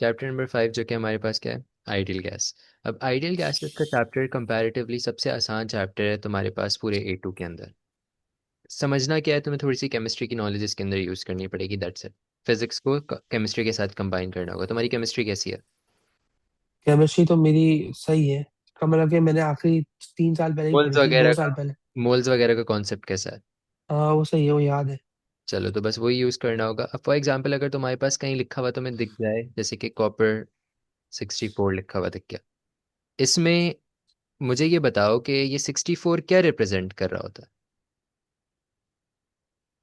Chapter number 5 जो कि हमारे पास क्या है, आइडियल गैस। अब आइडियल गैसेस का चैप्टर कंपैरेटिवली सबसे आसान चैप्टर है तुम्हारे पास पूरे A2 के अंदर। समझना क्या है, तुम्हें थोड़ी सी केमिस्ट्री की नॉलेज इसके अंदर यूज़ करनी पड़ेगी, दैट्स इट। फिजिक्स को केमिस्ट्री के साथ कंबाइन करना होगा। तुम्हारी केमिस्ट्री कैसी है? केमिस्ट्री तो मेरी सही है। का मतलब कि मैंने आखिरी 3 साल पहले ही मोल्स पढ़ी थी, वगैरह 2 साल का पहले। मोल्स वगैरह का कॉन्सेप्ट कैसा है? हाँ वो सही है, वो याद है। चलो तो बस वही यूज़ करना होगा। अब फॉर एग्जांपल अगर तुम्हारे पास कहीं लिखा हुआ तुम्हें दिख जाए, जैसे कि कॉपर 64 लिखा हुआ दिख गया, इसमें मुझे ये बताओ कि ये 64 क्या रिप्रेजेंट कर रहा होता है?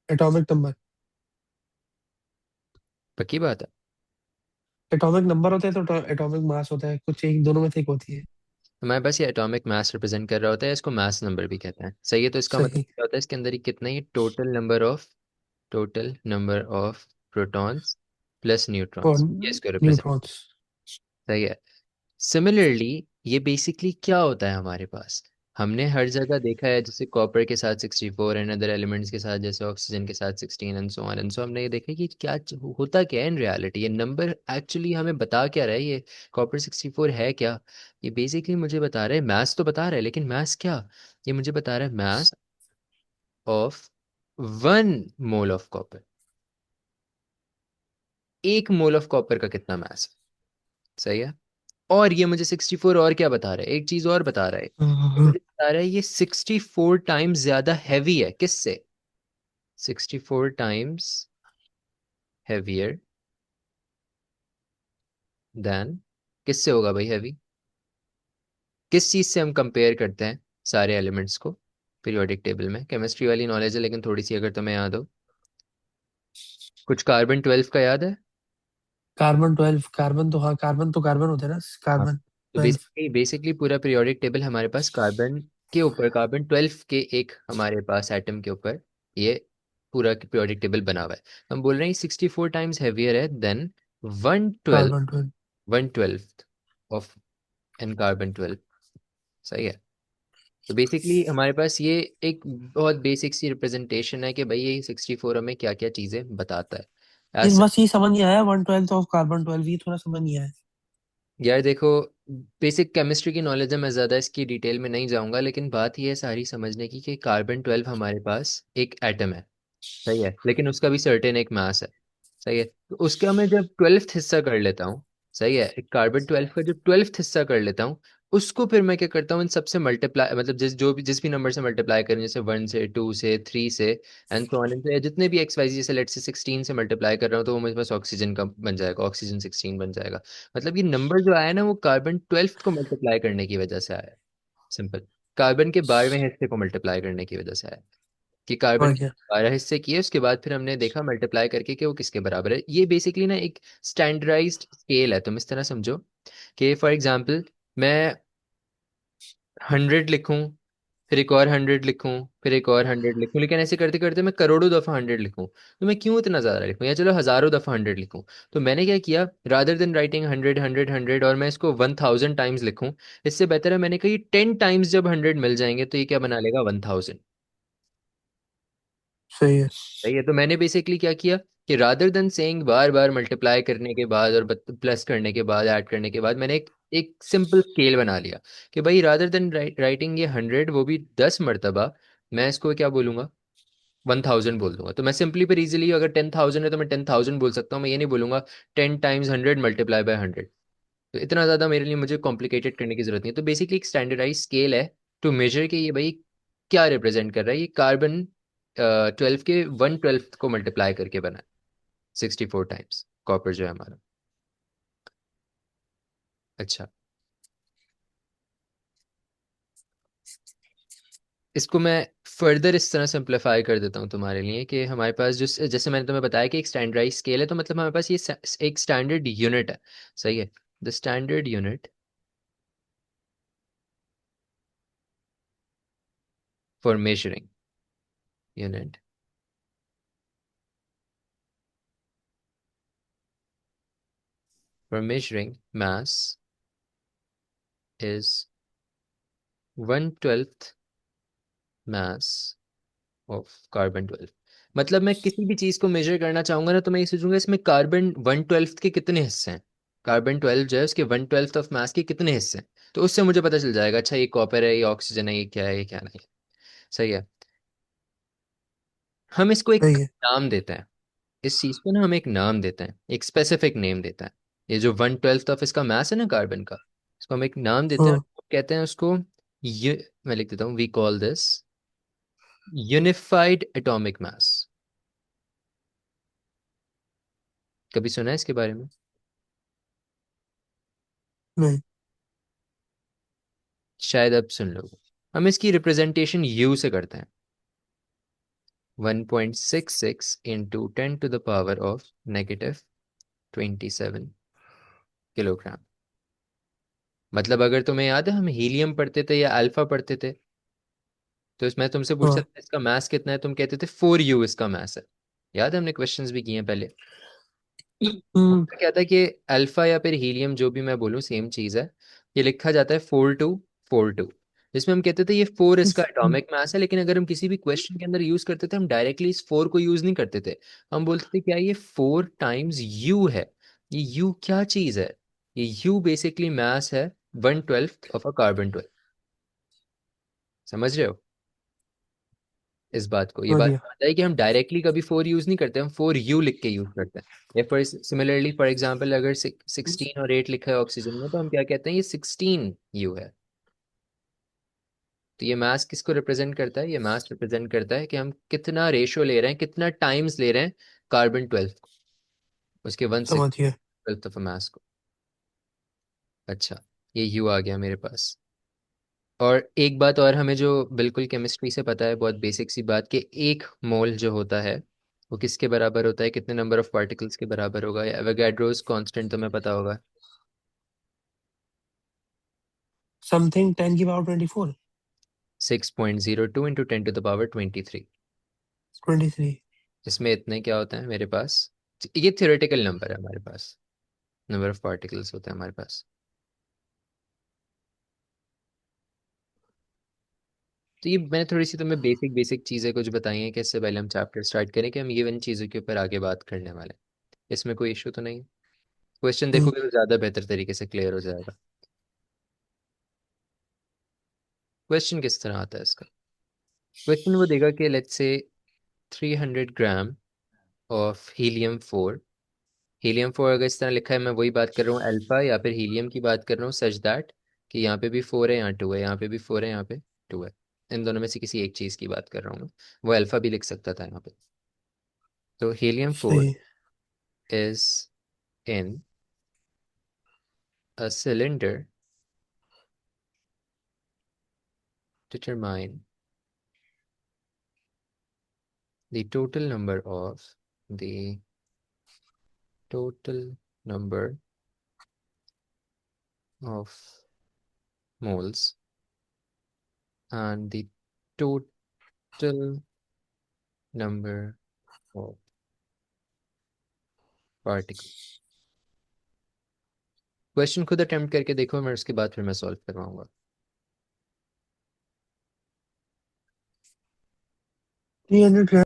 Atomic number. पक्की बात है? एटॉमिक नंबर होता है तो एटॉमिक मास होता है, कुछ एक दोनों में से एक होती है। हमारे पास ये एटॉमिक मास रिप्रेजेंट कर रहा होता है, इसको मास नंबर भी कहते हैं, सही है। तो इसका मतलब सही। क्या होता है, इसके अंदर ही कितना ही total number of protons plus और न्यूट्रॉन्स, ये इसको रिप्रेजेंट, न्यूट्रॉन्स। सही है। सिमिलरली ये बेसिकली क्या होता है हमारे पास, हमने हर जगह देखा है, जैसे कॉपर के साथ 64 एंड अदर एलिमेंट्स के साथ, जैसे ऑक्सीजन के साथ 16 and so on and so, हमने ये देखा कि क्या होता क्या है इन रियलिटी, ये नंबर एक्चुअली हमें बता क्या रहा है, ये कॉपर 64 है क्या? ये बेसिकली मुझे बता रहा है, मैथ्स तो बता रहा है, लेकिन मैथ्स क्या, ये मुझे बता रहा है math of 1 mole of copper. 1 mole of copper का कितना मैथ, सही है। और ये मुझे 64 और क्या बता रहा है, एक चीज और बता रहा है, ये मुझे बता रहा है ये 64 टाइम्स ज्यादा हैवी है, किससे? 64 टाइम्स हैवियर देन, किससे होगा भाई हैवी? किस चीज से हम कंपेयर करते हैं सारे एलिमेंट्स को पीरियोडिक टेबल में? केमिस्ट्री वाली नॉलेज है लेकिन थोड़ी सी अगर तुम्हें याद हो, कुछ कार्बन 12 का याद है? कार्बन 12, कार्बन तो हाँ, कार्बन तो कार्बन होता है ना। हाँ। कार्बन तो 12। बेसिकली पूरा पीरियोडिक टेबल हमारे पास कार्बन के ऊपर, कार्बन 12 के एक हमारे पास एटम के ऊपर ये पूरा पीरियोडिक टेबल बना हुआ है। हम बोल रहे हैं 64 टाइम्स हैवियर है than one carbon 12। Twelfth of an carbon 12, सही है। तो बेसिकली हमारे पास ये एक बहुत बेसिक सी रिप्रेजेंटेशन है कि भाई ये 64 हमें क्या क्या चीज़ें बताता है। इस ऐसा बस ये समझ नहीं आया, 1/12 ऑफ कार्बन 12, ये थोड़ा समझ नहीं आया। यार देखो, बेसिक केमिस्ट्री की नॉलेज है, मैं ज़्यादा इसकी डिटेल में नहीं जाऊंगा, लेकिन बात ये है सारी समझने की कि कार्बन 12 हमारे पास एक एटम है, सही है, लेकिन उसका भी सर्टेन एक मास है, सही है। तो उसका मैं जब 12th हिस्सा कर लेता हूँ, सही है, एक कार्बन 12 का जब 12th हिस्सा कर लेता हूँ, उसको फिर मैं क्या करता हूँ, इन सबसे मल्टीप्लाई, मतलब जिस भी नंबर से मल्टीप्लाई करें, जैसे 1 से 2 से 3 से एंड सो ऑन, इनसे जितने भी एक्स वाई जी, जैसे लेट से 16 से मल्टीप्लाई कर रहा हूँ, तो वो मेरे पास ऑक्सीजन का बन जाएगा, ऑक्सीजन 16 बन जाएगा। मतलब ये नंबर जो आया ना वो कार्बन 12 को मल्टीप्लाई करने की वजह से आया, सिंपल। कार्बन के 12वें हिस्से को मल्टीप्लाई करने की वजह से आया, कि कार्बन समझ के गया। 12 हिस्से किए, उसके बाद फिर हमने देखा मल्टीप्लाई करके कि वो किसके बराबर है। ये बेसिकली ना एक स्टैंडर्डाइज्ड स्केल है, तुम इस तरह समझो कि फॉर एग्जांपल मैं 100 लिखूं, फिर एक और 100 लिखूं, फिर एक और 100 लिखूं, लेकिन ऐसे करते करते मैं करोड़ों दफ़ा 100 लिखूं, तो मैं क्यों इतना ज़्यादा लिखूं, या चलो हज़ारों दफ़ा 100 लिखूं। तो मैंने क्या किया, रादर देन राइटिंग 100 100 100 और मैं इसको 1000 टाइम्स लिखूं, इससे बेहतर है मैंने कहा ये 10 टाइम्स जब 100 मिल जाएंगे तो ये क्या बना लेगा, 1000। सही है। सही है। तो मैंने बेसिकली क्या किया कि रादर देन सेइंग बार बार मल्टीप्लाई करने के बाद और प्लस करने के बाद ऐड करने के बाद, मैंने एक सिंपल स्केल बना लिया कि भाई रादर देन राइटिंग ये 100 वो भी 10 मरतबा, मैं इसको क्या बोलूंगा, 1000 बोल दूंगा। तो मैं सिंपली पर इजीली, अगर 10,000 है तो मैं 10,000 बोल सकता हूँ, मैं ये नहीं बोलूंगा 10 टाइम्स 100 मल्टीप्लाई बाय 100। तो इतना ज़्यादा मेरे लिए मुझे कॉम्प्लिकेटेड करने की जरूरत नहीं है। तो बेसिकली एक स्टैंडर्डाइज स्केल है टू मेजर कि ये भाई क्या रिप्रेजेंट कर रहा है, ये कार्बन 12 के 1/12 को मल्टीप्लाई करके बना है 64 टाइम्स, कॉपर जो है हमारा। अच्छा, इसको मैं फर्दर इस तरह सिंप्लीफाई कर देता हूँ तुम्हारे लिए कि हमारे पास जो, जैसे मैंने तुम्हें बताया कि एक स्टैंडर्डाइज स्केल है, तो मतलब हमारे पास ये एक स्टैंडर्ड यूनिट है, सही है। The standard unit for measuring, unit for measuring mass is 1/12 mass of carbon 12। मतलब मैं किसी भी चीज को मेजर करना चाहूंगा ना, तो मैं ये सोचूंगा इसमें कार्बन 1/12 के कितने हिस्से हैं, कार्बन 12 जो है उसके 1/12 ऑफ मास के कितने हिस्से हैं, तो उससे मुझे पता चल जाएगा अच्छा ये कॉपर है, ये ऑक्सीजन है, ये क्या है, ये क्या नहीं है। सही है। हम इसको एक सही है। नाम देते हैं, इस चीज को ना हम एक नाम देते हैं, एक स्पेसिफिक नेम देते हैं। ये जो 1/12 ऑफ इसका मास है ना कार्बन का, इसको हम एक नाम देते हैं, हाँ। कहते हैं उसको, ये मैं लिख देता हूँ, we call this unified atomic mass. कभी सुना है इसके बारे में? नहीं। शायद अब सुन लो। हम इसकी रिप्रेजेंटेशन यू से करते हैं, 1.66 into 10 to the power of -27 kilogram. मतलब अगर तुम्हें याद है हम हीलियम पढ़ते थे या अल्फा पढ़ते थे, तो इसमें तुमसे पूछता हाँ। था इसका मास कितना है, तुम कहते थे 4U इसका मास है। याद है हमने क्वेश्चंस भी किए हैं पहले। हम्म। होता क्या था कि अल्फा या फिर हीलियम जो भी मैं बोलूँ सेम चीज़ है, ये लिखा जाता है 4-2-4-2, जिसमें हम कहते थे ये 4 इसका एटॉमिक मास है, लेकिन अगर हम किसी भी क्वेश्चन के अंदर यूज करते थे हम डायरेक्टली इस 4 को यूज नहीं करते थे। हम बोलते थे क्या ये 4 टाइम्स U है। ये U क्या चीज़ है? ये U बेसिकली मास है 1/12 ऑफ अ कार्बन 12। समझ रहे हो इस बात को? ये समझ बात गया। समझ आई कि हम डायरेक्टली कभी 4 यूज नहीं करते, हम 4U लिख के यूज करते हैं। या फॉर सिमिलरली फॉर एग्जांपल अगर 16 और 8 लिखा है ऑक्सीजन में, तो हम क्या कहते हैं, ये 16U है। तो ये मास किसको रिप्रेजेंट करता है? ये मास रिप्रेजेंट करता है कि हम कितना रेशो ले रहे हैं, कितना टाइम्स ले रहे हैं कार्बन 12 को, उसके वन समझ सिक्स गया। ट्वेल्थ ऑफ मास को। अच्छा, ये U आ गया मेरे पास। और एक बात और हमें जो बिल्कुल केमिस्ट्री से पता है, बहुत बेसिक सी बात, कि एक मोल जो होता है वो किसके बराबर होता है, कितने नंबर ऑफ पार्टिकल्स के बराबर होगा? या एवोगाड्रोस कांस्टेंट तुम्हें पता होगा। समथिंग 10 की power 24। 6.02 into 10 to the power 23। 23। इसमें इतने क्या होते हैं मेरे पास, ये थियोरेटिकल नंबर है हमारे पास, नंबर ऑफ पार्टिकल्स होते हैं हमारे पास। तो ये मैंने थोड़ी सी तुम्हें बेसिक बेसिक चीज़ें कुछ बताई हैं कि इससे पहले हम चैप्टर स्टार्ट करें कि हम ये इन चीज़ों के ऊपर आगे बात करने वाले हैं। इसमें कोई इशू तो नहीं है? क्वेश्चन नहीं। देखोगे तो ज़्यादा बेहतर तरीके से क्लियर हो जाएगा। क्वेश्चन किस तरह आता है इसका? क्वेश्चन वो देगा कि let's say 300 gram of helium 4। Helium 4 अगर इस तरह लिखा है, मैं वही बात कर रहा हूँ अल्फा या फिर हीलियम की बात कर रहा हूँ, सच दैट कि यहाँ पे भी 4 है, यहाँ 2 है, यहाँ पे भी 4 है, यहाँ पे 2 है। इन दोनों में से किसी एक चीज़ की बात कर रहा हूँ मैं। वो अल्फा भी लिख सकता था यहाँ पे। तो हीलियम 4 सही। Is in a cylinder, determine the total number of moles and the total number of particles। Question खुद अटेम्प्ट करके देखो, मैं उसके बाद फिर मैं सॉल्व करवाऊंगा। 300 ग्राम।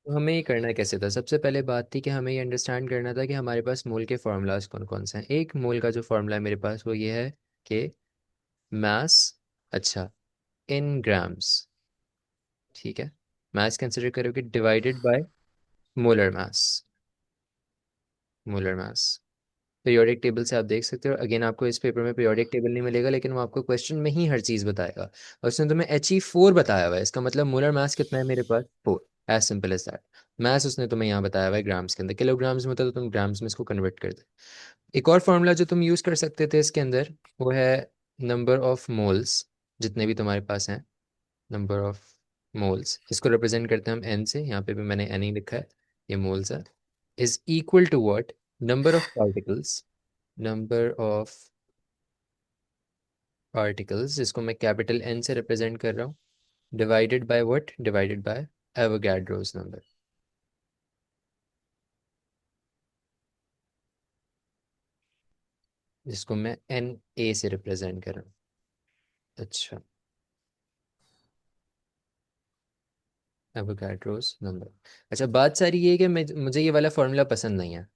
तो हमें ये करना कैसे था? सबसे पहले बात थी कि हमें ये अंडरस्टैंड करना था कि हमारे पास मोल के फार्मूलाज कौन कौन से हैं। एक मोल का जो फार्मूला है मेरे पास वो ये है कि मास, अच्छा, इन ग्राम्स, ठीक है, मास कंसिडर करोगे divided by molar mass. Molar mass periodic table से आप देख सकते हो। अगेन आपको इस पेपर में पीरियोडिक टेबल नहीं मिलेगा, लेकिन वो आपको क्वेश्चन में ही हर चीज़ बताएगा। और उसने तुम्हें He4 बताया हुआ है, इसका मतलब मोलर मास कितना है मेरे पास, 4। As simple as that. Mass उसने तुम्हें यहाँ बताया हुआ है ग्राम्स के अंदर, किलोग्राम्स में होता तो तुम ग्राम्स में इसको कन्वर्ट कर दे। एक और फॉर्मूला जो तुम यूज़ कर सकते थे इसके अंदर, वो है नंबर ऑफ मोल्स, जितने भी तुम्हारे पास हैं, नंबर ऑफ मोल्स, इसको रिप्रेजेंट करते हैं हम एन से, यहाँ पे भी मैंने एन ही लिखा है, ये मोल्स है, is equal to what, number of particles, number of particles जिसको मैं कैपिटल एन से रिप्रेजेंट कर रहा हूँ, divided by what, divided by Avogadro's number, जिसको मैं एन ए से रिप्रेजेंट कर रहा हूँ। अच्छा, एवोगाड्रोस नंबर। अच्छा, बात सारी ये है कि मुझे ये वाला फॉर्मूला पसंद नहीं है।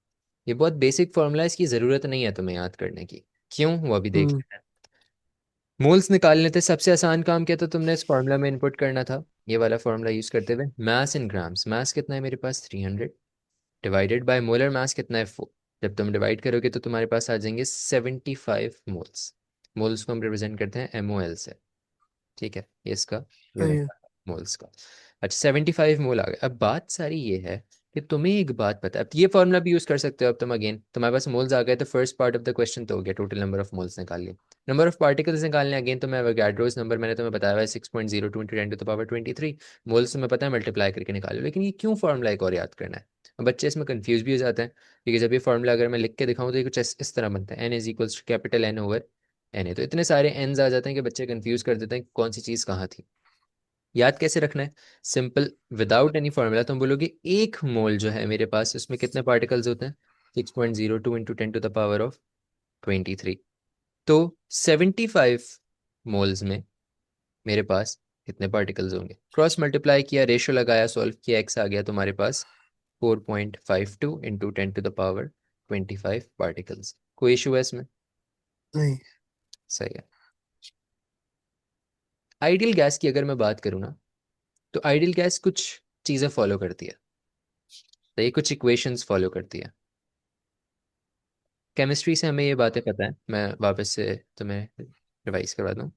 ये बहुत बेसिक फॉर्मूला है, इसकी ज़रूरत नहीं है तुम्हें याद करने की। क्यों, वो अभी देख हम्म। लेते हैं। मोल्स निकालने थे, सबसे आसान काम क्या था, तुमने इस फार्मूला में इनपुट करना था, ये वाला फार्मूला यूज़ करते हुए। मास इन ग्राम्स, मास कितना है मेरे पास 300, डिवाइडेड बाय मोलर मास कितना है 4। जब तुम डिवाइड करोगे तो तुम्हारे पास आ जाएंगे 75 मोल्स। मोल्स को हम रिप्रेजेंट करते हैं MOL से। ठीक है, ये इसका सही यूनिट है। मोल्स का। अच्छा, 75 मोल आ गए। अब बात सारी ये है कि तुम्हें एक बात पता है, अब ये फॉर्मूला भी यूज कर सकते हो। अब तुम अगेन तुम्हारे पास मोल्स आ गए तो first part of the question तो हो गया, टोटल नंबर ऑफ मोल्स निकाल लिए। नंबर ऑफ पार्टिकल्स निकालने अगेन तुम्हें एवोगाड्रोस नंबर मैंने तुम्हें बताया हुआ है 6.02 into 10 to the power 23। Moles तुम्हें पता है, मल्टीप्लाई करके निकालो। लेकिन ये क्यों फॉर्मूला एक और याद करना है। अब बच्चे इसमें कंफ्यूज भी हो जाते हैं, क्योंकि जब ये फॉर्मूला अगर मैं लिख के दिखाऊं तो ये कुछ इस तरह बनता है, N=N/N तो इतने सारे एनज आ जाते हैं कि बच्चे कंफ्यूज कर देते हैं कि कौन सी चीज़ कहाँ थी। याद कैसे रखना है, सिंपल, विदाउट एनी फॉर्मूला तुम बोलोगे एक मोल जो है मेरे पास, उसमें कितने पार्टिकल्स होते हैं, 6.02 into 10 to the power of 23। तो 75 मोल्स में मेरे पास कितने पार्टिकल्स होंगे, क्रॉस मल्टीप्लाई किया, रेशियो लगाया, सॉल्व किया, एक्स आ गया तुम्हारे पास 4.52 into 10 to the power 25 particles. कोई इशू है इसमें? नहीं। सही है। आइडियल गैस की अगर मैं बात करूँ ना, तो आइडियल गैस कुछ चीज़ें फॉलो करती है, तो ये कुछ इक्वेशंस फॉलो करती है। केमिस्ट्री से हमें ये बातें पता है, मैं वापस से तुम्हें रिवाइज करवा दूँ।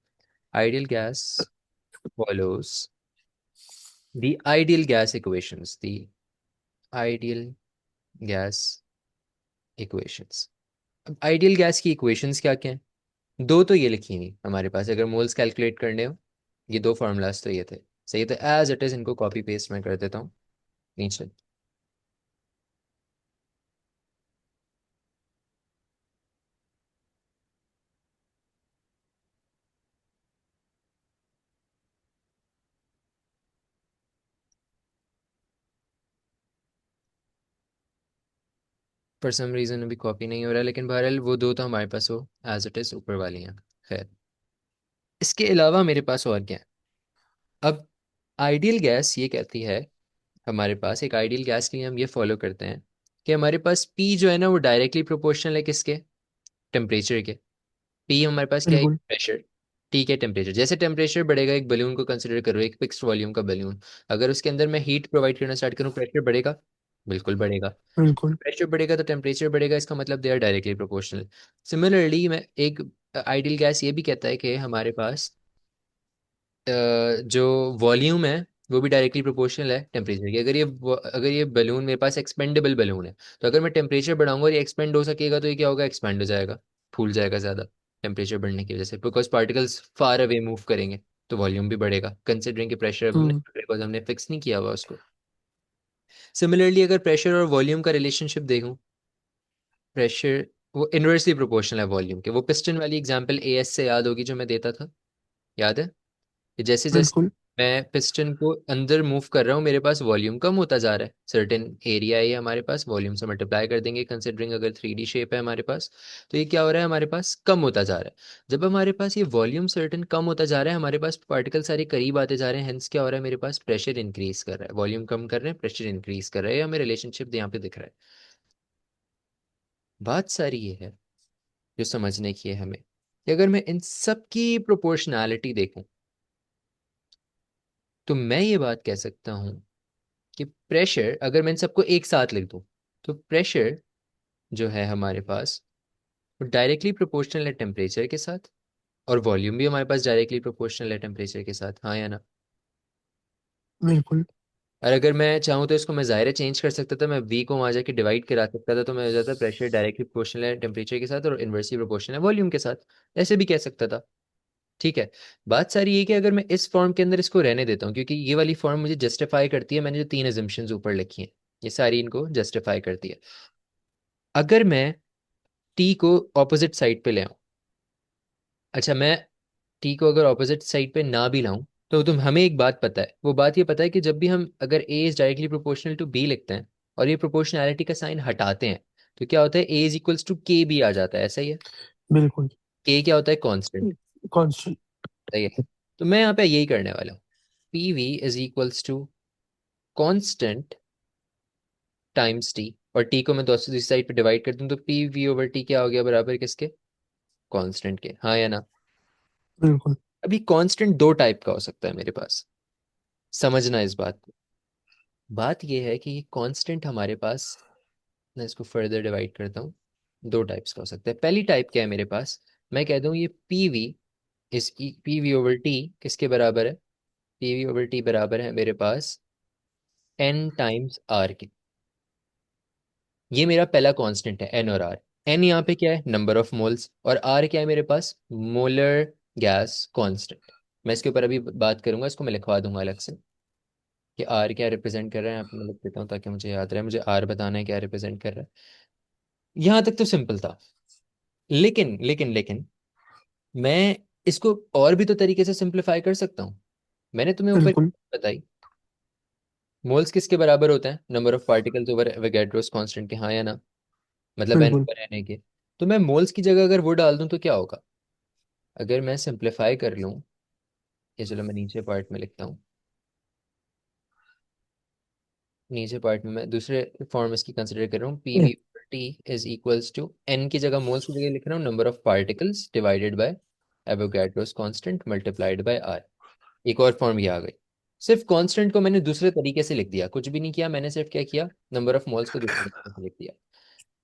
Ideal gas follows the ideal gas equations, the ideal gas equations. अब आइडियल गैस की इक्वेशंस क्या क्या हैं, दो तो ये लिखी नहीं हमारे पास, अगर मोल्स कैलकुलेट करने हो, ये दो फार्मूलाज तो ये थे। सही, तो एज इट इज इनको कॉपी पेस्ट मैं कर देता हूँ नीचे। फॉर सम रीज़न अभी कॉपी नहीं हो रहा है, लेकिन बहरहाल वो दो तो हमारे पास हो एज इट इज़ ऊपर वाली हैं। खैर, इसके अलावा मेरे पास और क्या है। अब आइडियल गैस ये कहती है, हमारे पास एक आइडियल गैस के लिए हम ये फॉलो करते हैं कि हमारे पास पी जो है ना, वो डायरेक्टली प्रोपोर्शनल है किसके, टेम्परेचर के। पी हमारे पास क्या है, बिल्कुल। प्रेशर। टी के टेम्परेचर, जैसे टेम्परेचर बढ़ेगा, एक बलून को कंसिडर करो, एक फिक्स्ड वॉल्यूम का बलून, अगर उसके अंदर मैं हीट प्रोवाइड करना स्टार्ट करूँ, प्रेशर बढ़ेगा, बिल्कुल बढ़ेगा। बिल्कुल। प्रेशर बढ़ेगा तो टेम्परेचर बढ़ेगा, इसका मतलब they are directly proportional. Similarly मैं एक आइडियल गैस ये भी कहता है कि हमारे पास जो वॉल्यूम है वो भी डायरेक्टली प्रोपोर्शनल है टेम्परेचर की। अगर ये बलून मेरे पास एक्सपेंडेबल बलून है, तो अगर मैं टेम्परेचर बढ़ाऊंगा और ये एक्सपेंड हो सकेगा, तो ये क्या होगा, एक्सपेंड हो जाएगा, फूल जाएगा ज़्यादा टेम्परेचर बढ़ने की वजह से, because particles far away move करेंगे, तो वॉल्यूम भी बढ़ेगा, कंसिडरिंग कि प्रेशर अब हम्म। नहीं, बिकॉज हमने फिक्स नहीं किया हुआ उसको। सिमिलरली अगर प्रेशर और वॉल्यूम का रिलेशनशिप देखूं, प्रेशर वो इनवर्सली प्रोपोर्शनल है वॉल्यूम के। वो पिस्टन वाली एग्जांपल एएस से याद होगी जो मैं देता था, याद है, कि जैसे जैसे बिल्कुल। मैं पिस्टन को अंदर मूव कर रहा हूँ, मेरे पास वॉल्यूम कम होता जा रहा है, सर्टेन एरिया है हमारे पास, वॉल्यूम से मल्टीप्लाई कर देंगे, कंसिडरिंग अगर 3D शेप है हमारे पास, तो ये क्या हो रहा है, हमारे पास कम होता जा रहा है। जब हमारे पास ये वॉल्यूम सर्टेन कम होता जा रहा है, हमारे पास पार्टिकल सारे करीब आते जा रहे हैं, हेंस क्या हो रहा है, मेरे पास प्रेशर इंक्रीज कर रहा है, वॉल्यूम कम कर रहे हैं, प्रेशर इंक्रीज कर रहा है, हमें रिलेशनशिप यहाँ पे दिख रहा है। बात सारी ये है जो समझने की है हमें, कि अगर मैं इन सब की प्रोपोर्शनैलिटी देखूं, तो मैं ये बात कह सकता हूँ कि प्रेशर, अगर मैं इन सबको एक साथ लिख दूं, तो प्रेशर जो है हमारे पास वो डायरेक्टली प्रोपोर्शनल है टेम्परेचर के साथ, और वॉल्यूम भी हमारे पास डायरेक्टली प्रोपोर्शनल है टेम्परेचर के साथ, हाँ या ना। बिल्कुल। और अगर मैं चाहूँ तो इसको मैं ज़ाहिर चेंज कर सकता था, मैं वी को वहाँ जाके डिवाइड करा सकता था, तो मैं हो जाता प्रेशर डायरेक्टली प्रोपोर्शनल है टेम्परेचर के साथ और इन्वर्सली प्रोपोर्शनल है वॉल्यूम के साथ, ऐसे भी कह सकता था। ठीक है, बात सारी ये कि अगर मैं इस फॉर्म के अंदर इसको रहने देता हूँ, क्योंकि ये वाली फॉर्म मुझे जस्टिफाई करती है, मैंने जो तीन एजम्पशंस ऊपर लिखी हैं, ये सारी इनको जस्टिफाई करती है। अगर मैं टी को ऑपोजिट साइड पे ले आऊं, अच्छा मैं टी को अगर ऑपोजिट साइड पे ना भी लाऊं, तो तुम हमें एक बात पता है, वो बात ये पता है कि जब भी हम अगर A is directly proportional to B लिखते हैं और ये प्रोपोर्शनैलिटी का साइन हटाते हैं, तो क्या होता है, ए इज इक्वल्स टू के भी आ जाता है, ऐसा ही है। बिल्कुल। के क्या होता है, कांस्टेंट। कांस्टेंट। सही है, तो मैं यहाँ पे यही करने वाला हूँ, P V is equals to constant times T. और टी को मैं दूसरी साइड पे डिवाइड कर दूं तो पी वी ओवर टी क्या हो गया बराबर किसके, कांस्टेंट के, हाँ या ना। बिल्कुल। अभी कांस्टेंट दो टाइप का हो सकता है मेरे पास, समझना इस बात को। बात यह है कि ये कांस्टेंट हमारे पास, मैं इसको फर्दर डिवाइड करता हूँ, दो टाइप्स का हो सकता है। पहली टाइप क्या है मेरे पास, मैं कह दूँ ये पी वी, इस पी वी ओवर टी किसके बराबर है, पी वी ओवर टी बराबर है मेरे पास एन टाइम्स आर के। ये मेरा पहला कांस्टेंट है, एन और आर। एन यहाँ पे क्या है, नंबर ऑफ मोल्स, और आर क्या है मेरे पास, मोलर गैस कांस्टेंट। मैं इसके ऊपर अभी बात करूंगा, इसको मैं लिखवा दूंगा अलग से कि आर क्या रिप्रेजेंट कर रहा है। यहाँ पे मैं लिख देता हूँ ताकि मुझे याद रहे, मुझे आर बताना है क्या रिप्रेजेंट कर रहा है। यहाँ तक तो सिंपल था, लेकिन मैं इसको और भी तो तरीके से सिंप्लीफाई कर सकता हूँ। मैंने तुम्हें ऊपर बिल्कुल। बताई, मोल्स किसके बराबर होते हैं, number of particles over Avogadro's constant के, हाँ या ना, मतलब एन बिल्कुल। ओवर एन ए के। तो मैं मोल्स की जगह अगर वो डाल दूं तो क्या होगा, अगर मैं सिंप्लीफाई कर लूं, ये चलो मैं नीचे पार्ट में लिखता हूँ, नीचे पार्ट में मैं दूसरे फॉर्म इसकी कंसिडर कर रहा हूँ, P V T is equals to N की जगह, मोल्स की जगह लिख रहा हूँ number of particles divided by Avogadro's constant multiplied by R. एक और फॉर्म ये आ गई। सिर्फ कांस्टेंट को मैंने दूसरे तरीके से लिख दिया, कुछ भी नहीं किया मैंने, सिर्फ क्या किया, नंबर ऑफ मोल्स को दूसरे तरीके से लिख दिया।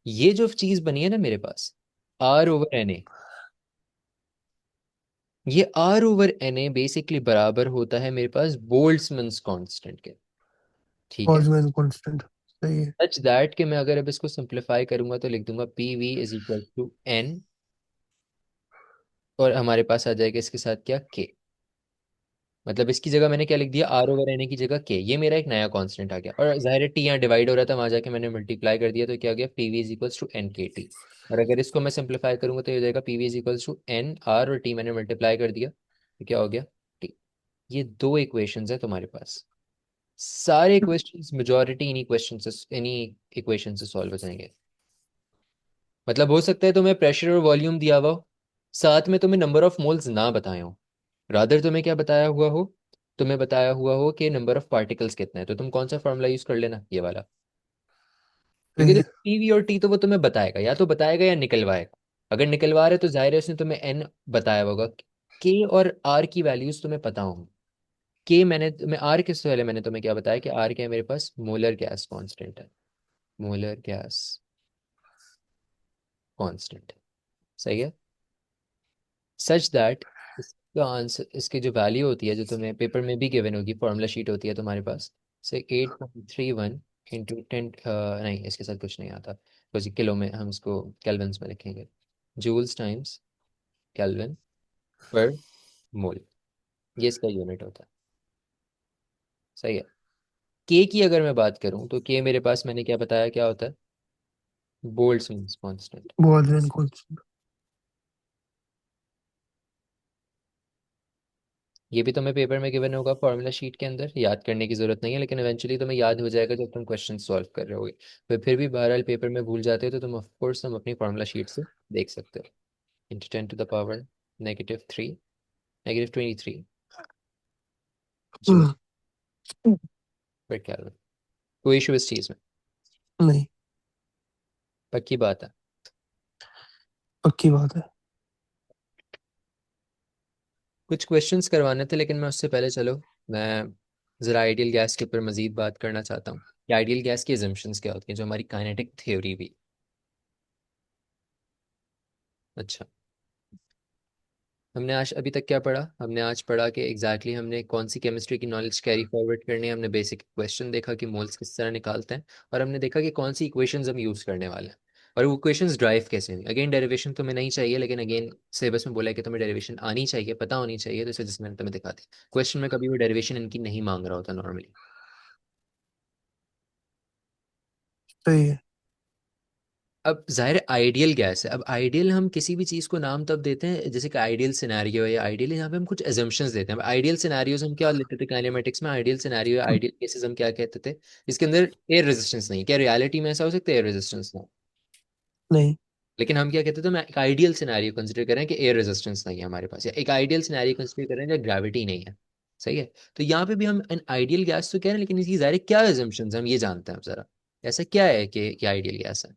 ये जो चीज बनी है ना मेरे पास, आर ओवर एन ए, ये R over N A basically बराबर होता है मेरे पास बोल्ट्जमैन्स कांस्टेंट के, ठीक है। Boltzmann constant. सही है। सच दैट कि मैं अगर अब इसको सिंप्लीफाई करूंगा तो लिख दूंगा P V is equal to N, और हमारे पास आ जाएगा इसके साथ क्या, के। मतलब इसकी जगह मैंने क्या लिख दिया, आर ओवर एन ए की जगह के, ये मेरा एक नया कांस्टेंट आ गया। और जाहिर है टी यहाँ डिवाइड हो रहा था, वहां जाके मैंने मल्टीप्लाई कर दिया तो क्या हो गया, P V is equals to N K T. और अगर इसको मैं सिंप्लीफाई करूंगा तो ये हो जाएगा P V is equals to N R, और टी मैंने मल्टीप्लाई कर दिया तो क्या हो गया, टी। ये दो इक्वेशंस है तुम्हारे पास, सारे क्वेश्चंस मेजॉरिटी इन्हीं क्वेश्चन से, इन्हीं इक्वेशन से सॉल्व हो जाएंगे। मतलब हो सकता है तुम्हें प्रेशर और वॉल्यूम दिया हुआ हो, साथ में तुम्हें नंबर ऑफ मोल्स ना बताए हो, रादर तुम्हें क्या बताया हुआ हो, तुम्हें बताया हुआ हो कि नंबर ऑफ पार्टिकल्स कितना है, तो तुम कौन सा फॉर्मूला यूज कर लेना, ये वाला। क्योंकि सही है। देखो पीवी और टी तो वो तुम्हें बताएगा, या तो बताएगा या निकलवाएगा। अगर निकलवा रहे तो जाहिर है उसने तुम्हें एन बताया होगा। के और आर की वैल्यूज तुम्हें पता होंगी। के मैंने तुम्हें, आर किस पहले मैंने तुम्हें क्या बताया कि आर क्या है मेरे पास, मोलर गैस कांस्टेंट है, मोलर गैस कांस्टेंट, सही है। सच दैट इसका आंसर, इसकी जो वैल्यू होती है जो तुम्हें पेपर में भी गिवन होगी, फॉर्मूला शीट होती है तुम्हारे पास, से 8.31 इंटू 10, नहीं इसके साथ कुछ नहीं आता, क्योंकि किलो में हम इसको केल्विन्स में लिखेंगे, जूल्स टाइम्स केल्विन पर मोल, ये इसका यूनिट होता है, सही है। के की अगर मैं बात करूं तो के मेरे पास मैंने क्या बताया क्या होता है, बोल्ट्जमैन कांस्टेंट। Boltzmann constant. ये भी तुम्हें पेपर में गिवन होगा फॉर्मूला शीट के अंदर, याद करने की जरूरत नहीं है, लेकिन इवेंचुअली तुम्हें याद हो जाएगा जब तुम क्वेश्चन सॉल्व कर रहे होगे। फिर भी बहरहाल पेपर में भूल जाते हो तो तुम ऑफ कोर्स तुम अपनी फॉर्मूला शीट से देख सकते हो। Into 10 to the power -3, -23 joule per kelvin. कोई इशू इस चीज में, नहीं। पक्की बात है। पक्की बात है। कुछ क्वेश्चंस करवाने थे, लेकिन मैं उससे पहले चलो मैं ज़रा आइडियल गैस के ऊपर मजीद बात करना चाहता हूँ कि आइडियल गैस की एजम्पशंस क्या होती हैं, जो हमारी काइनेटिक थ्योरी भी। अच्छा, हमने आज अभी तक क्या पढ़ा, हमने आज पढ़ा कि हमने कौन सी केमिस्ट्री की नॉलेज कैरी फॉरवर्ड करनी है। हमने बेसिक क्वेश्चन देखा कि मोल्स किस तरह निकालते हैं, और हमने देखा कि कौन सी इक्वेशंस हम यूज़ करने वाले हैं, और वो इक्वेशंस ड्राइव कैसे होंगी। अगेन डेरिवेशन तुम्हें नहीं चाहिए, लेकिन अगेन सिलेबस में बोला है कि तुम्हें डेरिवेशन आनी चाहिए, पता होनी चाहिए, तो इस वजह से मैंने तुम्हें दिखा दी। क्वेश्चन में कभी वो डेरिवेशन इनकी नहीं मांग रहा होता नॉर्मली। सही है। अब जाहिर आइडियल गैस है, अब आइडियल हम किसी भी चीज़ को नाम तब देते हैं जैसे कि आइडियल सिनेरियो है या आइडियल, यहाँ पे हम कुछ एजम्पशंस देते हैं। आइडियल सिनेरियोज हम क्या लेते थे काइनेमेटिक्स में, आइडियल सिनेरियो आइडियल केसेस हम क्या कहते थे, इसके अंदर एयर रेजिस्टेंस नहीं, क्या रियलिटी में ऐसा हो सकता है एयर रेजिस्टेंस ना हो? नहीं। लेकिन हम क्या कहते थे, मैं एक आइडियल सिनेरियो कंसिडर करें कि एयर रेजिस्टेंस नहीं है हमारे पास, या एक आइडियल सिनेरियो कंसिडर करें जहाँ ग्रेविटी नहीं है, सही है। तो यहाँ पे भी हम एन आइडियल गैस तो कह रहे हैं, लेकिन इसकी ज़ाहिर क्या एजम्पशंस हम ये जानते हैं अब जरा। ऐसा क्या है कि क्या आइडियल गैस है?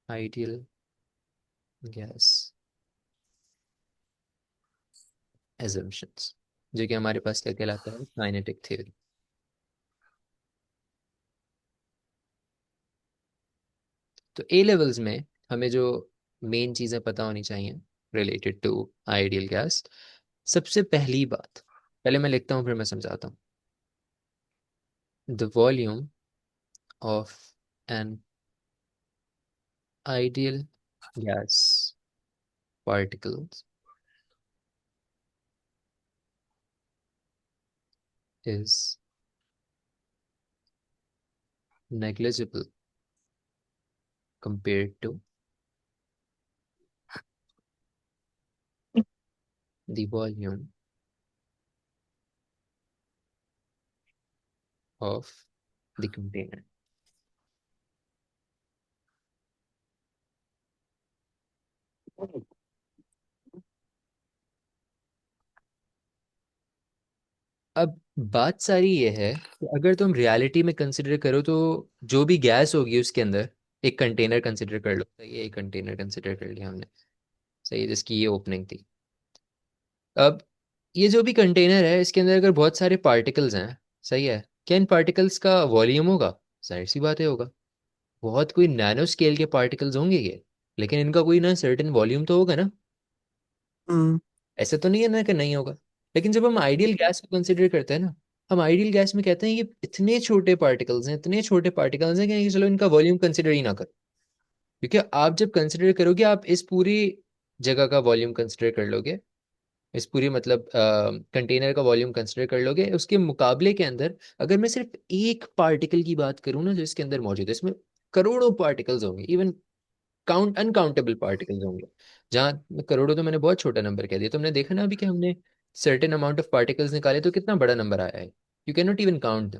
आइडियल गैस एजम्पशंस, जो कि हमारे पास क्या कहलाता है, काइनेटिक थ्योरी। तो ए लेवल्स में हमें जो मेन चीज़ें पता होनी चाहिए रिलेटेड टू आइडियल गैस, सबसे पहली बात, पहले मैं लिखता हूँ फिर मैं समझाता हूँ। The volume of an ideal gas particles is negligible compared to the volume of the container। अब बात सारी ये है कि अगर तुम रियलिटी में कंसिडर करो तो जो भी गैस होगी उसके अंदर, एक कंटेनर कंसिडर कर लो, सही है, एक कंटेनर कंसिडर कर लिया हमने, सही है, जिसकी ये ओपनिंग थी। अब ये जो भी कंटेनर है इसके अंदर अगर बहुत सारे पार्टिकल्स हैं, सही है, क्या इन पार्टिकल्स का वॉल्यूम होगा? जाहिर सी बात है होगा। बहुत कोई नैनो स्केल के पार्टिकल्स होंगे ये, लेकिन इनका कोई ना सर्टेन वॉल्यूम तो होगा ना। हम्म। ऐसा तो नहीं है ना कि नहीं होगा। लेकिन जब हम आइडियल गैस को कंसिडर करते हैं ना, हम आइडियल गैस में कहते हैं ये इतने छोटे पार्टिकल्स हैं, इतने छोटे पार्टिकल्स हैं कि चलो इनका वॉल्यूम कंसिडर ही ना करो। क्योंकि आप जब कंसिडर करोगे आप इस पूरी जगह का वॉल्यूम कंसिडर कर लोगे, इस पूरी मतलब कंटेनर का वॉल्यूम कंसिडर कर लोगे, उसके मुकाबले के अंदर अगर मैं सिर्फ एक पार्टिकल की बात करूँ ना जो इसके अंदर मौजूद है, इसमें करोड़ों पार्टिकल्स होंगे, इवन काउंट अनकाउंटेबल पार्टिकल्स होंगे। जहाँ करोड़ों तो मैंने बहुत छोटा नंबर कह दिया, तुमने देखा ना अभी कि हमने सर्टेन अमाउंट ऑफ पार्टिकल्स निकाले तो कितना बड़ा नंबर आया है, you can not even count.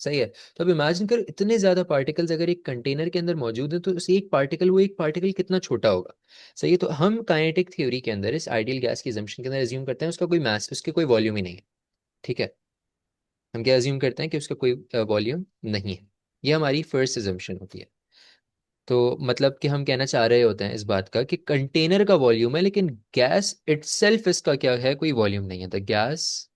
सही है। तो अब इमेजिन करो इतने ज्यादा पार्टिकल्स अगर एक कंटेनर के अंदर मौजूद है तो उस एक पार्टिकल, वो एक पार्टिकल कितना छोटा होगा। सही है। तो हम काइनेटिक थ्योरी के अंदर इस आइडियल गैस की assumption के अंदर एज्यूम करते हैं उसका कोई मास, उसके कोई वॉल्यूम ही नहीं है। ठीक है। हम क्या एज्यूम करते हैं कि उसका कोई वॉल्यूम नहीं है। ये हमारी फर्स्ट एजम्पशन होती है। तो मतलब कि हम कहना चाह रहे होते हैं इस बात का कि कंटेनर का वॉल्यूम है, लेकिन गैस इटसेल्फ इसका क्या है, कोई वॉल्यूम नहीं है। द गैस,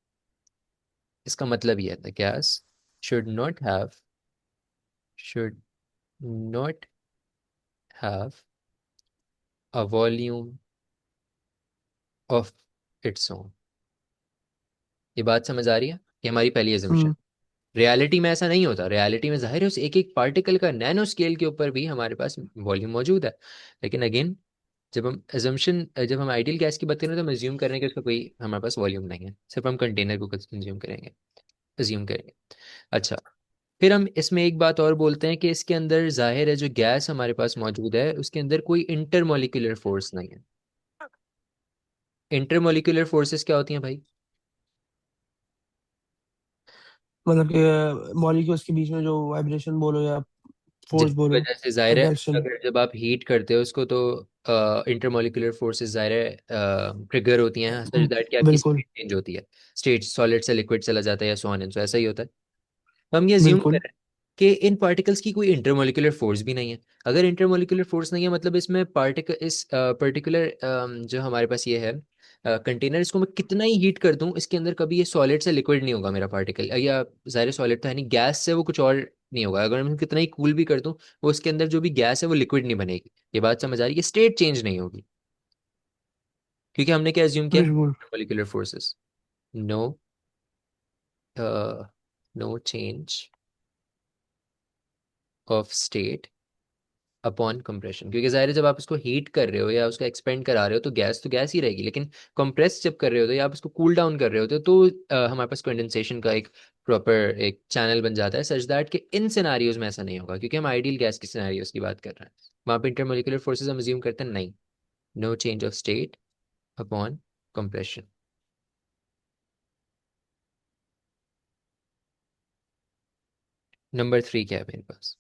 इसका मतलब ये है the gas should not have, should not have a volume of its own. ये बात समझ आ रही है? ये हमारी पहली एजम्पशन। हम्म। रियलिटी में ऐसा नहीं होता। रियलिटी में जाहिर है उस एक एक पार्टिकल का नैनो स्केल के ऊपर भी हमारे पास वॉल्यूम मौजूद है। लेकिन अगेन, जब हम आइडियल गैस की बात करें तो हम एज्यूम कर रहे हैं कि उसका कोई हमारे पास वॉल्यूम नहीं है, सिर्फ हम कंटेनर को कंज्यूम करेंगे, एज्यूम करेंगे। अच्छा, फिर हम इसमें एक बात और बोलते हैं कि इसके अंदर जाहिर है जो गैस हमारे पास मौजूद है उसके अंदर कोई इंटरमोलिकुलर फोर्स नहीं है। इंटरमोलिकुलर फोर्सेस क्या होती हैं भाई? मतलब कि मॉलिक्यूल्स के बीच में जो वाइब्रेशन बोलो या फोर्स जिसकी बोलो, वजह से जाहिर है अट्रैक्शन। अगर जब आप हीट करते हो उसको तो इंटरमोलिकुलर फोर्सेस जाहिर है ट्रिगर होती हैं, सच दैट कि आपकी बिल्कुल। स्टेट चेंज होती है, स्टेट सॉलिड से लिक्विड चला जाता है या सो ऑन एंड सो, ऐसा ही होता है। तो हम ये अज्यूम कर बिल्कुल। रहे हैं कि इन पार्टिकल्स की कोई इंटरमोलिकुलर फोर्स भी नहीं है। अगर इंटरमोलिकुलर फोर्स नहीं है मतलब इसमें पार्टिकल, इस पर्टिकुलर जो हमारे पास ये है कंटेनर, इसको मैं कितना ही हीट कर दूं इसके अंदर कभी ये सॉलिड से लिक्विड नहीं होगा मेरा पार्टिकल, या ज़ाहिर सॉलिड तो है नहीं, गैस से वो कुछ और नहीं होगा। अगर मैं कितना ही कूल भी कर दूं वो उसके अंदर जो भी गैस है वो लिक्विड नहीं बनेगी। ये बात समझ आ रही है? स्टेट चेंज नहीं होगी, क्योंकि हमने क्या एज्यूम किया, बिल्कुल। Intermolecular forces. No, no change of state upon compression, क्योंकि जाहिर है जब आप उसको हीट कर रहे हो या उसको एक्सपेंड करा रहे हो तो गैस ही रहेगी, लेकिन कंप्रेस जब कर रहे हो तो या आप उसको कूल डाउन कर रहे होते हो तो हमारे पास कंडेंसेशन का एक प्रॉपर एक चैनल बन जाता है, सच दैट कि इन सिनारियोज में ऐसा नहीं होगा, क्योंकि हम आइडियल गैस की सिनारियोज की बात कर रहे हैं। वहाँ पे इंटरमोलिकुलर फोर्सेज हम अज्यूम करते हैं नहीं। No change of state upon compression. Number 3 क्या है मेरे पास?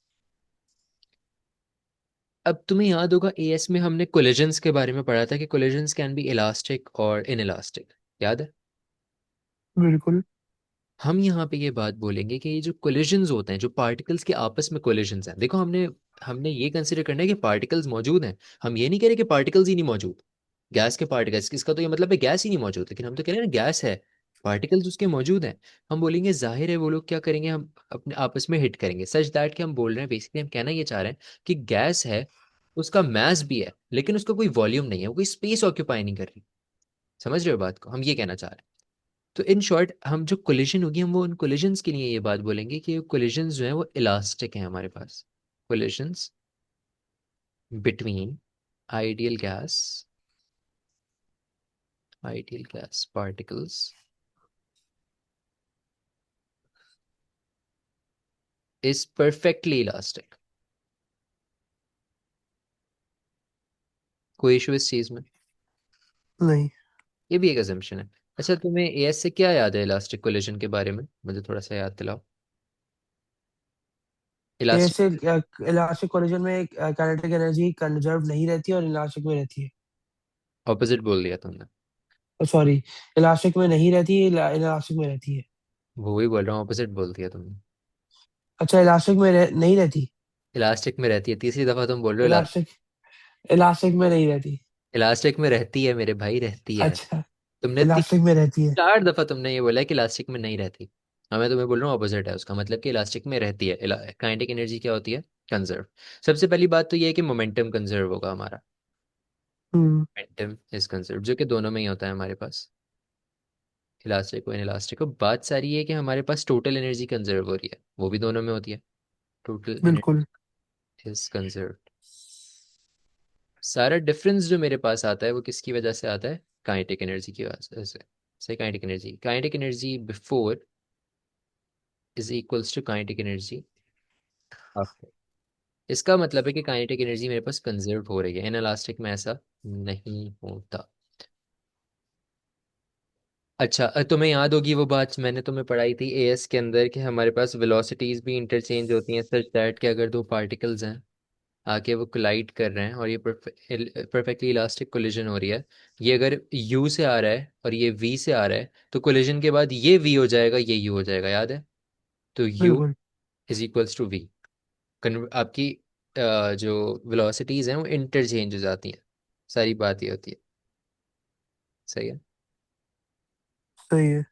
अब तुम्हें याद होगा एएस में हमने कोलिजन्स के बारे में पढ़ा था कि कोलिजन्स कैन बी इलास्टिक और इन इलास्टिक, याद है? बिल्कुल। हम यहाँ पे ये बात बोलेंगे कि ये जो कोलिजन्स होते हैं, जो पार्टिकल्स के आपस में कोलिजन्स हैं, देखो हमने हमने ये कंसिडर करना है कि पार्टिकल्स मौजूद हैं। हम ये नहीं कह रहे कि पार्टिकल्स ही नहीं मौजूद। गैस के पार्टिकल्स, इसका तो ये मतलब है गैस ही नहीं मौजूद, लेकिन हम तो कह रहे हैं ना गैस है, पार्टिकल्स उसके मौजूद हैं। हम बोलेंगे जाहिर है वो लोग क्या करेंगे, हम अपने आपस में हिट करेंगे, सच दैट कि हम बोल रहे हैं बेसिकली, हम कहना ये चाह रहे हैं कि गैस है, उसका मैस भी है, लेकिन उसका कोई वॉल्यूम नहीं है, वो कोई स्पेस ऑक्यूपाई नहीं कर रही। समझ रहे हो बात को, हम ये कहना चाह रहे हैं। तो इन शॉर्ट, हम जो कोलिजन होगी, हम वो उन कोलिजन्स के लिए ये बात बोलेंगे कि कोलिजन्स जो है वो इलास्टिक हैं हमारे पास। Collisions between ideal gas ideal gas particles is perfectly elastic. कोई इशू इस चीज में? नहीं। ये भी एक अजम्पशन है। अच्छा, तुम्हें एएस से क्या याद है इलास्टिक कोलिजन के बारे में, मुझे थोड़ा सा याद दिलाओ। इलास्टिक ऐसे इलास्टिक कोलिजन में काइनेटिक एनर्जी कंजर्व नहीं रहती और इलास्टिक में रहती है। ऑपोजिट बोल दिया तुमने। सॉरी, इलास्टिक में नहीं रहती, इलास्टिक में रहती है। वो ही बोल रहा हूँ, ऑपोजिट बोल दिया तुमने। अच्छा, इलास्टिक में नहीं रहती। इलास्टिक में रहती है, तीसरी दफा तुम बोल रहे हो। इलास्टिक इलास्टिक में नहीं रहती। इलास्टिक में रहती है मेरे भाई, रहती है। अच्छा, तुमने इलास्टिक में रहती है। 4 दफा तुमने ये बोला है कि इलास्टिक में नहीं रहती। हाँ, मैं तुम्हें बोल रहा हूँ ऑपोजिट है उसका, मतलब कि इलास्टिक में रहती है। काइनेटिक एनर्जी क्या होती है? कंजर्व। सबसे पहली बात तो ये है कि मोमेंटम कंजर्व होगा हमारा। हम्म। मोमेंटम इज कंजर्व, जो कि दोनों में ही होता है हमारे पास, इलास्टिक और इनइलास्टिक को। बात सारी ये है कि हमारे पास टोटल एनर्जी कंजर्व हो रही है, वो भी दोनों में होती है। टोटल बिल्कुल एनर्जी इज कंजर्व। सारा डिफरेंस जो मेरे पास आता है वो किसकी वजह से आता है? काइनेटिक एनर्जी की वजह से। सही, kinetic energy before is equals to kinetic energy after. इसका मतलब है कि काइनेटिक एनर्जी मेरे पास कंजर्व हो रही है, इनइलास्टिक में ऐसा नहीं होता। अच्छा, तुम्हें याद होगी वो बात मैंने तुम्हें पढ़ाई थी एएस के अंदर, कि हमारे पास वेलोसिटीज भी इंटरचेंज होती हैं, सच दैट कि अगर दो पार्टिकल्स हैं, आके वो कोलाइड कर रहे हैं, और ये परफेक्टली इलास्टिक कोलिजन हो रही है। ये अगर यू से आ रहा है और ये वी से आ रहा है, तो कोलिजन के बाद ये वी हो जाएगा, ये यू हो जाएगा, याद है? तो यू बिल्कुल इज इक्वल्स टू वी। आपकी जो वेलोसिटीज हैं वो इंटरचेंज हो जाती हैं। सारी बात ये होती है। सही है। सही है।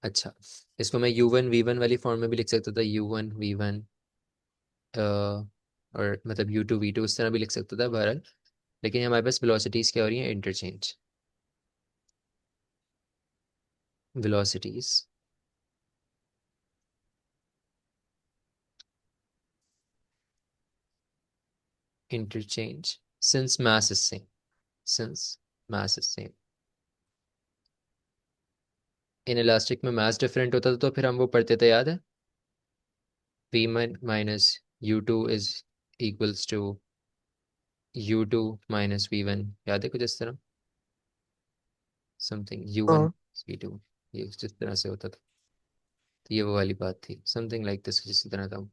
अच्छा, इसको मैं U1 V1 वाली फॉर्म में भी लिख सकता था, U1 V1, और मतलब U2 V2 इस तरह भी लिख सकता था बहरहाल। लेकिन हमारे पास वेलोसिटीज क्या हो रही हैं? Interchange. Velocities interchange, since mass is same, since mass is same. In elastic में मास डिफरेंट होता था, तो फिर हम वो पढ़ते थे, याद है? V1 minus U2 is equals to U2 - V1, याद है कुछ इस तरह, समथिंग U1 हाँ। V2, ये जिस तरह से होता था। तो ये वो वाली बात थी, समथिंग लाइक दिस, जिस तरह था।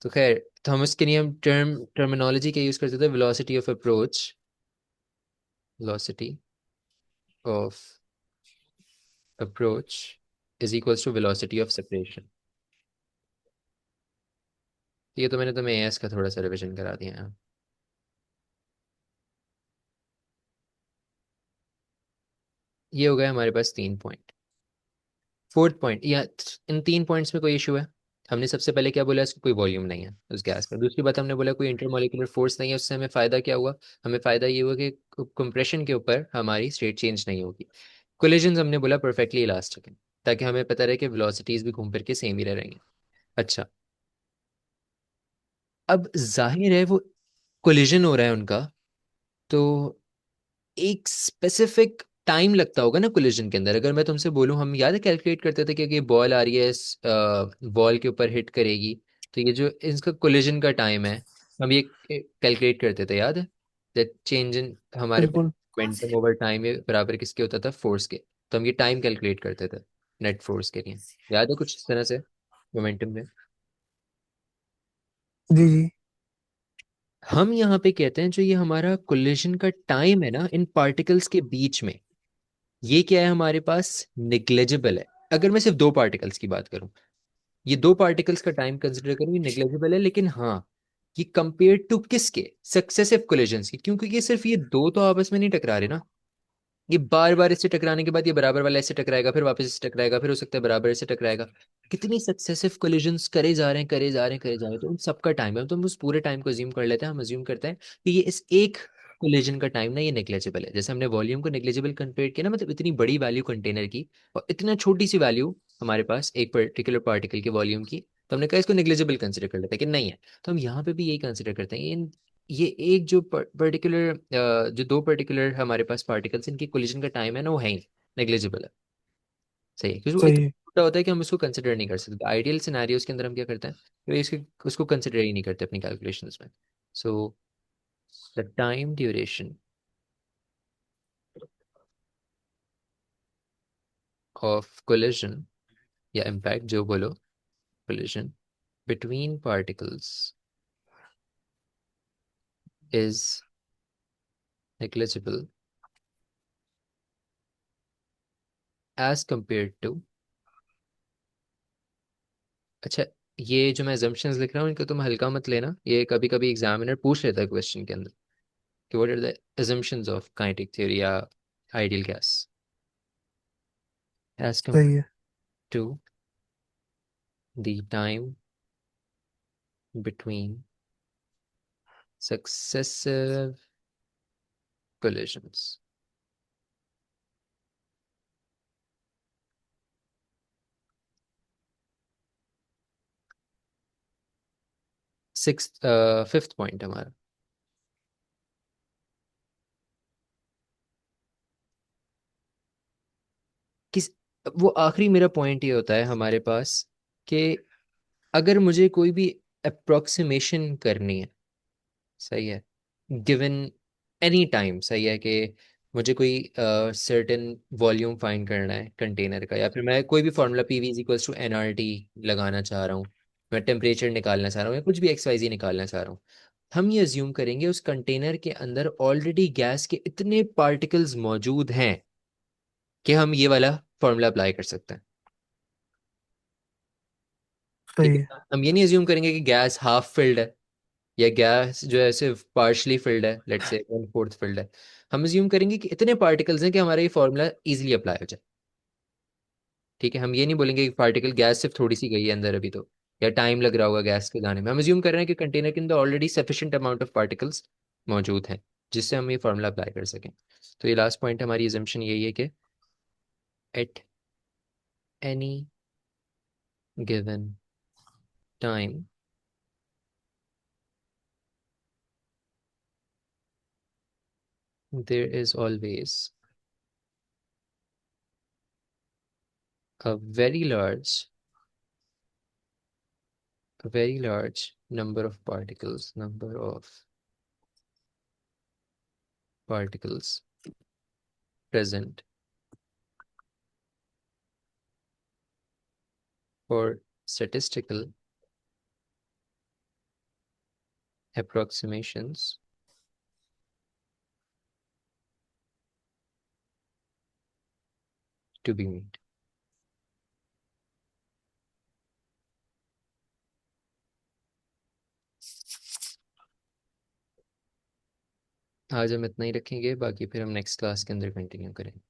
तो खैर, तो हम इसके लिए हम टर्मिनोलॉजी क्या यूज करते थे? Velocity of approach, velocity of approach is equals to velocity of separation. ये तो मैंने तुम्हें एएस का थोड़ा सा रिविजन करा दिया है। ये हो गए हमारे पास 3 पॉइंट। फोर्थ पॉइंट, या इन 3 पॉइंट्स में कोई इशू है? हमने सबसे पहले क्या बोला, इसको कोई वॉल्यूम नहीं है उस गैस का। दूसरी बात, हमने बोला कोई इंटरमोलिकुलर फोर्स नहीं है, उससे हमें फ़ायदा क्या हुआ? हमें फ़ायदा ये हुआ कि कंप्रेशन के ऊपर हमारी स्टेट चेंज नहीं होगी। कोलिजन्स हमने बोला परफेक्टली इलास्टिक है, ताकि हमें पता रहे कि वेलोसिटीज भी घूम फिर के सेम ही रह रहेंगे। अच्छा, अब जाहिर है वो कोलिजन हो रहा है उनका, तो एक स्पेसिफिक टाइम लगता होगा ना कोलिजन के अंदर। अगर मैं तुमसे बोलूं, हम याद है कैलकुलेट करते थे कि ये बॉल आ रही है, इस बॉल के ऊपर हिट करेगी, तो ये जो इसका कोलिजन का टाइम है, हम ये कैलकुलेट करते थे, याद है? दैट चेंज इन हमारे बिल्कुल। मोमेंटम ओवर टाइम ये बराबर किसके होता था? फोर्स के। तो हम ये टाइम कैलकुलेट करते थे नेट फोर्स के लिए। याद है कुछ इस तरह से मोमेंटम में? जी जी। हम यहाँ पे कहते हैं जो ये हमारा कोलिजन का टाइम है ना इन पार्टिकल्स के बीच में, ये क्या है हमारे पास? निग्लेजिबल है। अगर मैं सिर्फ दो पार्टिकल्स की बात करूं, ये दो पार्टिकल्स का टाइम कंसिडर करूं, ये नेग्लेजिबल है, लेकिन हाँ, ये कंपेयर टू किसके, सक्सेसिव कोलिजन्स की, क्योंकि ये सिर्फ ये दो तो आपस में नहीं टकरा रहे ना, ये बार बार इससे टकराने के बाद ये बराबर वाला इससे टकराएगा, फिर वापस इससे टकराएगा, फिर हो सकता है बराबर इससे टकराएगा। कितनी सक्सेसिव कोलिजन्स करे जा रहे हैं, करे जा रहे हैं, करे जा रहे हैं, तो उन सबका टाइम है, तो हम उस पूरे टाइम को अज्यूम कर लेते हैं, हम अज्यूम करते हैं कि ये इस एक कोलिजन का टाइम ना ये नेग्लेजिबल है। जैसे हमने वॉल्यूम को नेग्लेजिबल कंपेयर किया ना, मतलब इतनी बड़ी वैल्यू कंटेनर की और इतना छोटी सी वैल्यू हमारे पास एक पर्टिकुलर पार्टिकल के वॉल्यूम की, तो हमने कहा इसको नेग्लेजिबल कंसिडर कर लेते हैं कि नहीं है। तो हम यहाँ पे भी यही कंसिडर करते हैं, ये एक जो पर्टिकुलर, जो दो पर्टिकुलर हमारे पास पार्टिकल्स, इनकी कोलिजन का टाइम है ना, वो है ही नेग्लिजिबल है। सही है, क्योंकि वो सही इतना है। छोटा होता है कि हम उसको कंसिडर नहीं कर सकते। आइडियल सिनेरियोज के अंदर हम क्या करते हैं कि इसके उसको कंसिडर ही नहीं करते अपनी कैलकुलेशंस में। So the time duration of collision, या इम्पैक्ट जो बोलो, collision between particles is negligible as compare to. अच्छा, ये जो मैं assumptions लिख रहा हूँ इनको तुम हल्का मत लेना, ये कभी कभी एग्जामिनर पूछ लेता है क्वेश्चन के अंदर कि what are the assumptions of kinetic theory या ideal gas as सही compared है। to the time between successive collisions। Six fifth point हमारा, किस, वो आखिरी मेरा पॉइंट ये होता है हमारे पास कि अगर मुझे कोई भी अप्रोक्सीमेशन करनी है, सही है, गिवन एनी टाइम, सही है, कि मुझे कोई सर्टेन वॉल्यूम फाइंड करना है कंटेनर का, या फिर मैं कोई भी formula P V is equals to N R T लगाना चाह रहा हूँ, मैं टेम्परेचर निकालना चाह रहा हूँ, या कुछ भी एक्स वाई जी निकालना चाह रहा हूँ, हम ये अज्यूम करेंगे उस कंटेनर के अंदर ऑलरेडी गैस के इतने पार्टिकल्स मौजूद हैं कि हम ये वाला फार्मूला अप्लाई कर सकते हैं। ठीक सही है। है, हम ये नहीं अज्यूम करेंगे कि गैस हाफ फिल्ड है, या गैस जो है सिर्फ पार्शली फिल्ड है, let's say one fourth field है। हम अज्यूम करेंगे कि इतने पार्टिकल्स हैं कि हमारा ये फॉर्मूला इजीली अप्लाई हो जाए। ठीक है, हम ये नहीं बोलेंगे कि पार्टिकल गैस सिर्फ थोड़ी सी गई है अंदर अभी तो, या टाइम लग रहा होगा गैस के जाने में। हम अज्यूम कर रहे हैं कि कंटेनर के अंदर already sufficient amount of particles मौजूद हैं जिससे हम ये फॉर्मूला अप्लाई कर सकें। तो ये लास्ट पॉइंट हमारी एजम्पशन यही है कि at any given time there is always a very large a very large number of particles present for statistical approximations to be made। आज हम इतना ही रखेंगे, बाकी फिर हम नेक्स्ट क्लास के अंदर कंटिन्यू करेंगे।